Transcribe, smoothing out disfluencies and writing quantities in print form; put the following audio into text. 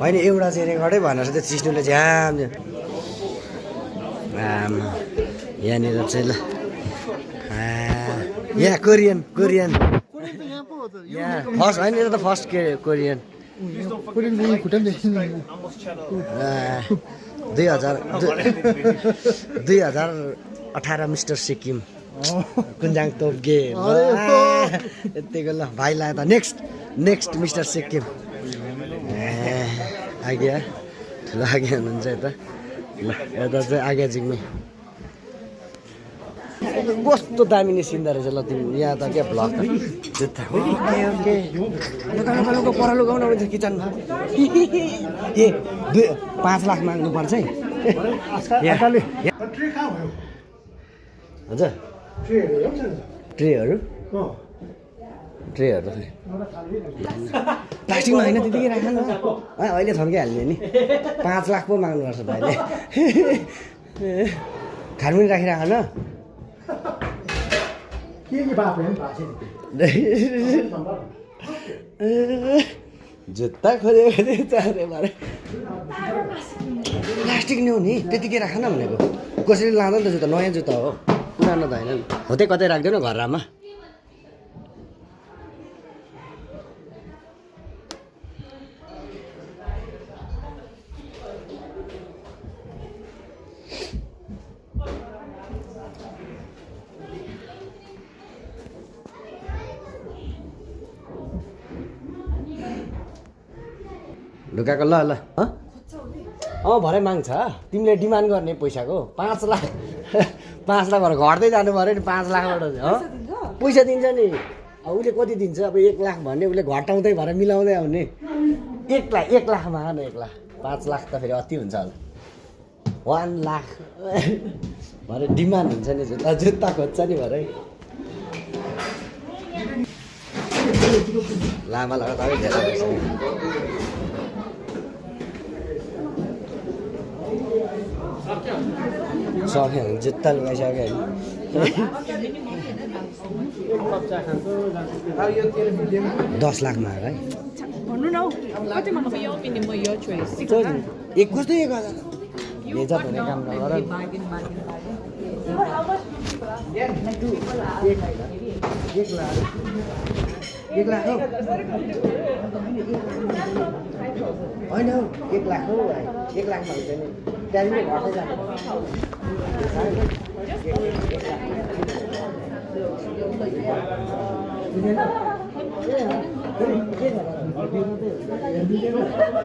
होइन एउटा चाहिँ रेकर्डै भनेर चाहिँ सिस्नुले झ्याम यहाँनिर चाहिँ ल यहाँ कोरियन यहाँ फर्स्ट होइन यो त first Korean 2018 mister Sikkim Kunjang Topge यतिको ल भाइ लाग्यो त नेक्स्ट मिस्टर सिक्किम आज्ञा ठुलो आज्ञा हुनुहुन्छ यता ल यता चाहिँ आज्ञा जिग्मी कस्तो दामी निस्किँदो रहेछ ल तिमी यहाँ त क्या भ्लग त जुत्ता ओके लुगा पर लुगाउन हुन्छ किचनमा ए 5 लाख माग्नु पर्छ है हजुर ट्रेहरू प्लास्टिकमा होइन त्यतिकै राख न अहिले थन्किहाल्ने नि 5 लाख पो माग्नुपर्छ भाइले खानु पनि राखिराख न जुत्ता खोज्यो चारे मारे प्लास्टिक ल्याउ नि त्यतिकै राख न भनेको कसैले लाँदैन त जुत्ता नयाँ जुत्ता हो पुरानो त होइन हो त्यही कतै राख्दैन घरमा ढुकाएको ल भरे माग्छ तिमीले डिमान्ड गर्ने पैसाको 5 लाख 5 लाख भएर घट्दै जानु पऱ्यो नि 5 लाखबाट पैसा दिन्छ नि अब उसले कति दिन्छ अब 1 लाख भन्ने उसले घटाउँदै भएर मिलाउँदै आउने 1 लाख माग न 1 लाख 5 लाख त फेरि अति हुन्छ होला 1 लाख भरे डिमान्ड हुन्छ नि जुत्ता खोज्छ नि भरे लामा लगातार धेरै सक्यो भने जुत्ता लगाइसक्यो होइन 10 लाख माग है भन्नु न कति मन यो पिने म यो चोइस एक कस्तो 1000 बेजा हुने काम नगर एक लाख हो होइन 1 लाख हो 1 लाख भन्छ नि त्यहाँदेखि घट्दै जान्छ